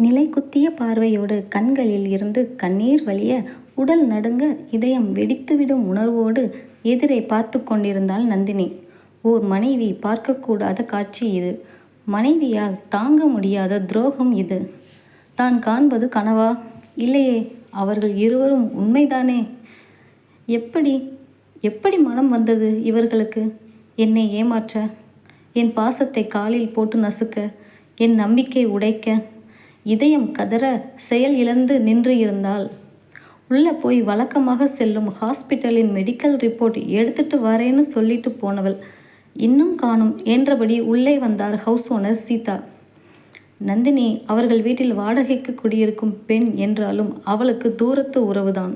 நிலை குத்திய பார்வையோடு கண்களில் இருந்து கண்ணீர் வழிய உடல் நடுங்க இதயம் வெடித்துவிடும் உணர்வோடு எதிரே பார்த்து கொண்டிருந்தாள் நந்தினி. ஓர் மனைவி பார்க்கக்கூடாத காட்சி இது. மனைவியால் தாங்க முடியாத துரோகம் இது. தான் காண்பது கனவா? இல்லையே, அவர்கள் இருவரும் உண்மைதானே? எப்படி எப்படி மனம் வந்தது இவர்களுக்கு என்னை ஏமாற்ற, என் பாசத்தை காலில் போட்டு நசுக்க, என் நம்பிக்கை உடைக்க? இதயம் கதற செயல் இழந்து நின்று இருந்தால் உள்ளே போய் வழக்கமாக செல்லும் ஹாஸ்பிட்டலின் மெடிக்கல் ரிப்போர்ட் எடுத்துட்டு வரேன்னு சொல்லிட்டு போனவள் இன்னும் காணும் என்றபடி உள்ளே வந்தார் ஹவுஸ் ஓனர் சீதா. நந்தினி அவர்கள் வீட்டில் வாடகைக்கு குடியிருக்கும் பெண் என்றாலும் அவளுக்கு தூரத்து உறவுதான்.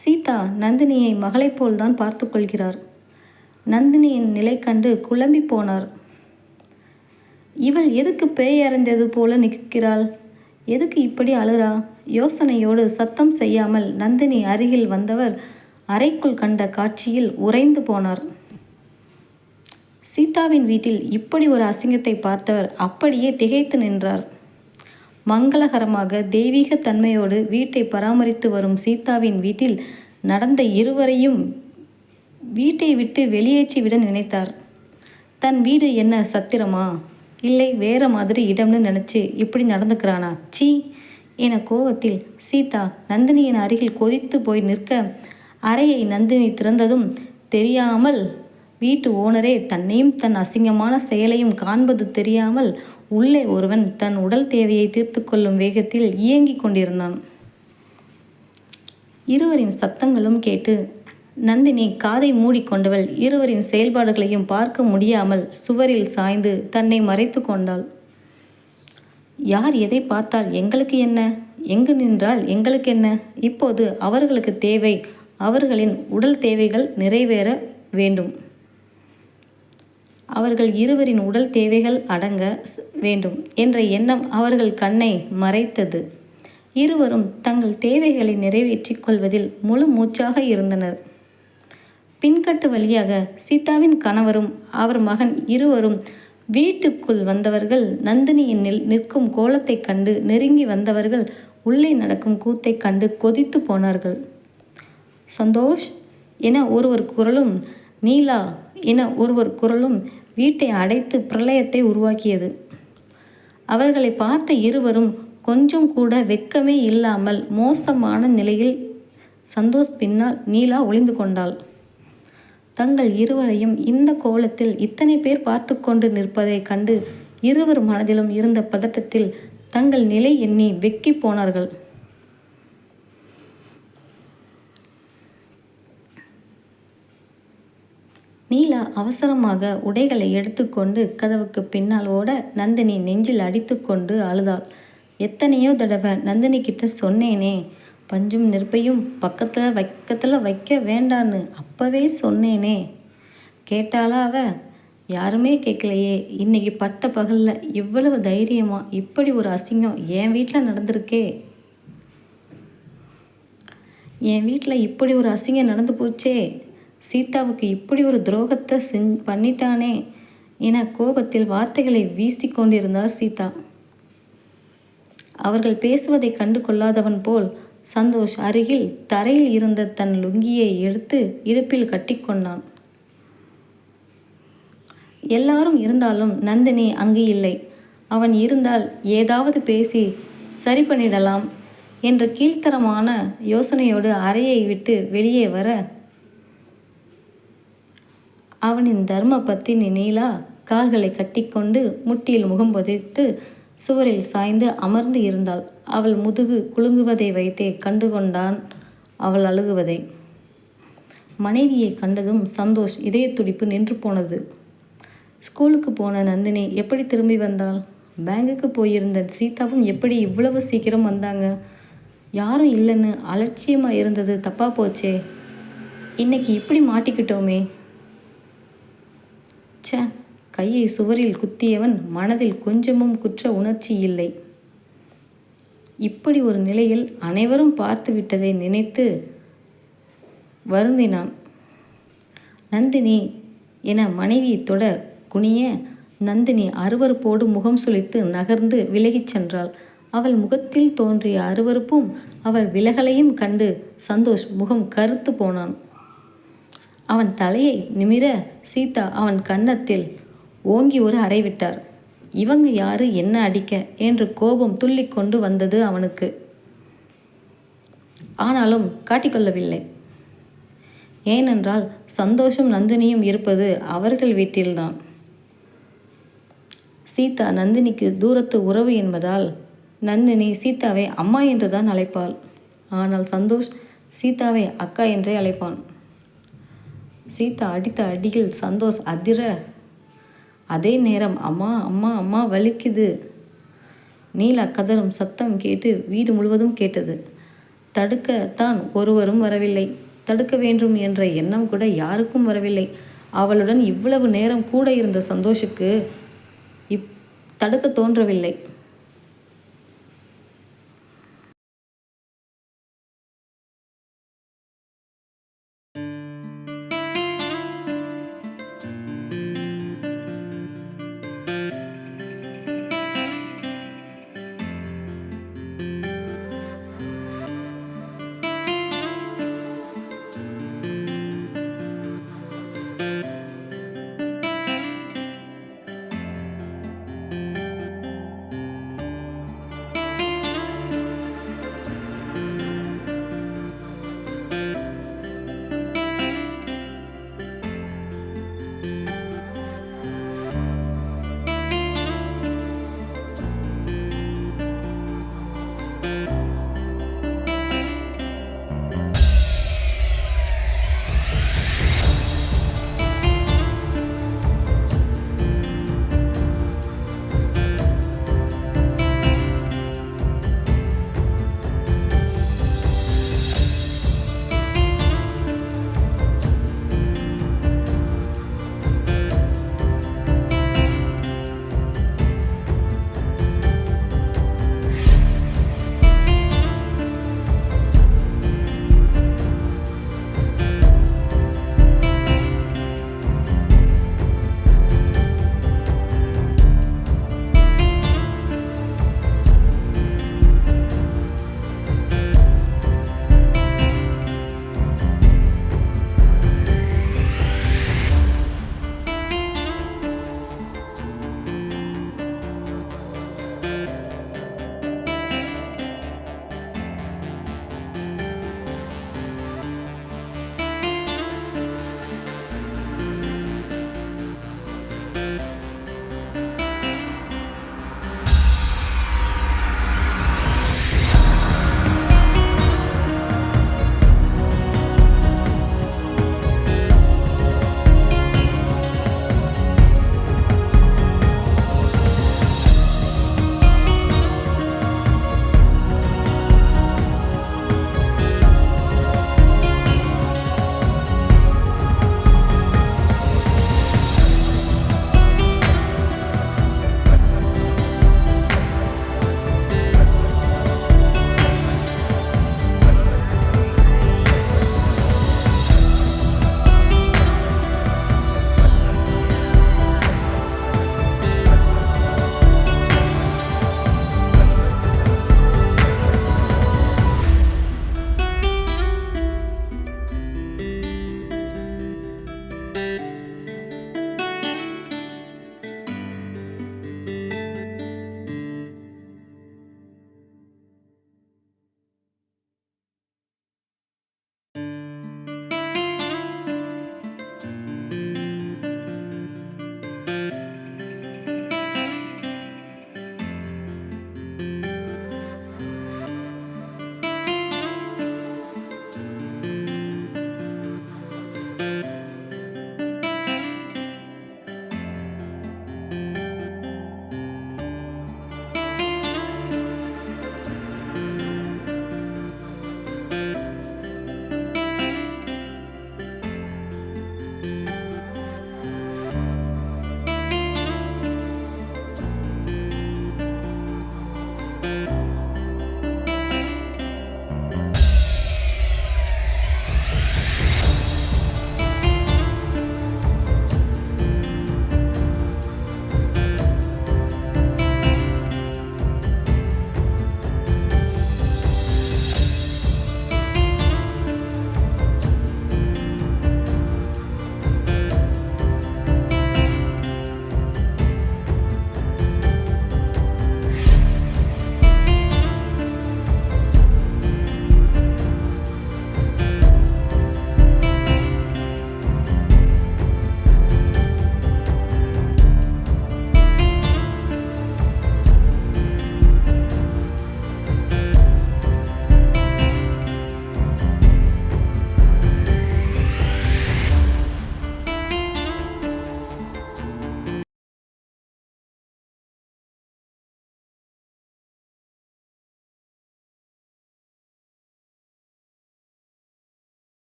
சீதா நந்தினியை மகளைப் போல்தான் பார்த்து கொள்கிறார். நந்தினியின் நிலை கண்டு குழம்பி போனார். இவள் எதுக்கு பேய் அறிந்தது போல நிற்கிறாள்? எதுக்கு இப்படி அழுறா? யோசனையோடு சத்தம் செய்யாமல் நந்தினி அருகில் வந்தவர் அறைக்குள் கண்ட காட்சியில் உறைந்து போனார். சீதாவின் வீட்டில் இப்படி ஒரு அசிங்கத்தை பார்த்தவர் அப்படியே திகைத்து நின்றார். மங்களகரமாக தெய்வீக தன்மையோடு வீட்டை பராமரித்து வரும் சீதாவின் வீட்டில் நடந்த இருவரையும் வீட்டை விட்டு வெளியேற்றிவிட நினைத்தார். தன் வீடு என்ன சத்திரமா, இல்லை வேற மாதிரி இடம்னு நினச்சி இப்படி நடந்துக்கிறானா? சீ என கோவத்தில் சீதா நந்தினியின் அருகில் கொதித்து போய் நிற்க, அறையை நந்தினி திறந்ததும் தெரியாமல் வீட்டு ஓனரே தன்னையும் தன் அசிங்கமான செயலையும் காண்பது தெரியாமல் உள்ளே ஒருவன் தன் உடல் தேவையை தீர்த்து கொள்ளும் வேகத்தில் இயங்கிக் கொண்டிருந்தான். இருவரின் சத்தங்களும் கேட்டு நந்தினி காதை மூடிக்கொண்டவள் இருவரின் செயல்பாடுகளையும் பார்க்க முடியாமல் சுவரில் சாய்ந்து தன்னை மறைத்து கொண்டாள். யார் எதை பார்த்தால் எங்களுக்கு என்ன? எங்கு நின்றால் எங்களுக்கு என்ன? இப்போது அவர்களுக்கு தேவை அவர்களின் உடல் தேவைகள் நிறைவேற வேண்டும். அவர்கள் இருவரின் உடல் தேவைகள் அடங்க வேண்டும் என்ற எண்ணம் அவர்கள் கண்ணை மறைத்தது. இருவரும் தங்கள் தேவைகளை நிறைவேற்றிக் கொள்வதில் முழு மூச்சாக இருந்தனர். பின்கட்டு வழியாக சீதாவின் கணவரும் அவர் மகன் இருவரும் வீட்டுக்குள் வந்தவர்கள் நந்தினியின் நிற்கும் கோலத்தை கண்டு நெருங்கி வந்தவர்கள் உள்ளே நடக்கும் கூத்தை கண்டு கொதித்து போனார்கள். சந்தோஷ் என ஒருவர் குரலும் நீலா என ஒருவர் குரலும் வீட்டை அடைத்து பிரளயத்தை உருவாக்கியது. அவர்களை பார்த்த இருவரும் கொஞ்சம் கூட வெட்கமே இல்லாமல் மோசமான நிலையில் சந்தோஷ் பின்னால் நீலா ஒளிந்து கொண்டாள். தங்கள் இருவரையும் இந்த கோலத்தில் இத்தனை பேர் பார்த்து கொண்டு நிற்பதை கண்டு இருவர் மனதிலும் இருந்த பதட்டத்தில் தங்கள் நிலை எண்ணி வெக்கி போனார்கள். நீலா அவசரமாக உடைகளை எடுத்துக்கொண்டு கதவுக்கு பின்னால் ஓட நந்தினி நெஞ்சில் அடித்து கொண்டு அழுதாள். எத்தனையோ தடவை நந்தினி கிட்ட சொன்னேனே, பஞ்சும் நெருப்பையும் பக்கத்தில் வைக்க வேண்டான்னு அப்பவே சொன்னேனே. கேட்டாளா அவ? யாருமே கேட்கலையே. இன்னைக்கு பட்ட பகலில் இவ்வளவு தைரியமா இப்படி ஒரு அசிங்கம் என் வீட்டில் நடந்திருக்கே. என் வீட்டில் இப்படி ஒரு அசிங்கம் நடந்து போச்சே. சீதாவுக்கு இப்படி ஒரு துரோகத்தை பண்ணிட்டானே என கோபத்தில் வார்த்தைகளை வீசி கொண்டிருந்தார் சீதா. அவர்கள் பேசுவதை கண்டு கொள்ளாதவன் போல் சந்தோஷ் அருகில் தரையில் இருந்த தன் லுங்கியை எடுத்து இடுப்பில் கட்டிக்கொண்டான். எல்லாரும் இருந்தாலும் நந்தினி அங்கு இல்லை. அவன் இருந்தால் ஏதாவது பேசி சரி பண்ணிடலாம் என்ற கீழ்த்தரமான யோசனையோடு அறையை விட்டு வெளியே வர, அவனின் தர்ம பத்தினி நீலா கால்களை கட்டிக்கொண்டு முட்டியில் முகம் புதைத்து சுவரில் சாய்ந்து அமர்ந்து இருந்தாள். அவள் முதுகு குலுங்குவதை வைத்தே கண்டுகொண்டான் அவள் அழுகுவதை. மனைவியை கண்டதும் சந்தோஷ் இதய துடிப்பு நின்று போனது. ஸ்கூலுக்கு போன நந்தினி எப்படி திரும்பி வந்தாள்? பேங்குக்கு போயிருந்த சீதாவும் எப்படி இவ்வளவு சீக்கிரம் வந்தாங்க? யாரும் இல்லைன்னு அலட்சியமாக இருந்தது தப்பா போச்சே. இன்னைக்கு இப்படி மாட்டிக்கிட்டோமே. ச்ச, கையை சுவரில் குத்தியவன் மனதில் கொஞ்சமும் குற்ற உணர்ச்சி இல்லை. இப்படி ஒரு நிலையில் அனைவரும் பார்த்து விட்டதை நினைத்து வருந்தினான். நந்தினி என மனைவி தொட குனிய நந்தினி அருவருப்போடு முகம் சுளித்து நகர்ந்து விலகிச் சென்றாள். அவள் முகத்தில் தோன்றிய அருவருப்பும் அவள் விலகலையும் கண்டு சந்தோஷ் முகம் கருத்து போனான். அவன் தலையை நிமிர சீதா அவன் கன்னத்தில் ஓங்கி ஒரு அறை விட்டார். இவங்க யாரு என்ன அடிக்க என்று கோபம் துள்ளிக்கொண்டு வந்தது அவனுக்கு. ஆனாலும் காட்டிக்கொள்ளவில்லை. ஏனென்றால் சந்தோஷம் நந்தினியும் இருப்பது அவர்கள் வீட்டில்தான். சீதா நந்தினிக்கு தூரத்து உறவு என்பதால் நந்தினி சீதாவை அம்மா என்றுதான் அழைப்பாள். ஆனால் சந்தோஷ் சீதாவை அக்கா என்றே அழைப்பான். சீதா அடித்த அடியில் சந்தோஷ் அதிர, அதே நேரம் அம்மா அம்மா அம்மா வலிக்குது நீலா கதறும் சத்தம் கேட்டு வீடு முழுவதும் கேட்டது. தடுக்கத்தான் ஒருவரும் வரவில்லை. தடுக்க வேண்டும் என்ற எண்ணம் கூட யாருக்கும் வரவில்லை. அவளுடன் இவ்வளவு நேரம் கூட இருந்த சந்தோஷுக்கு தடுக்க தோன்றவில்லை.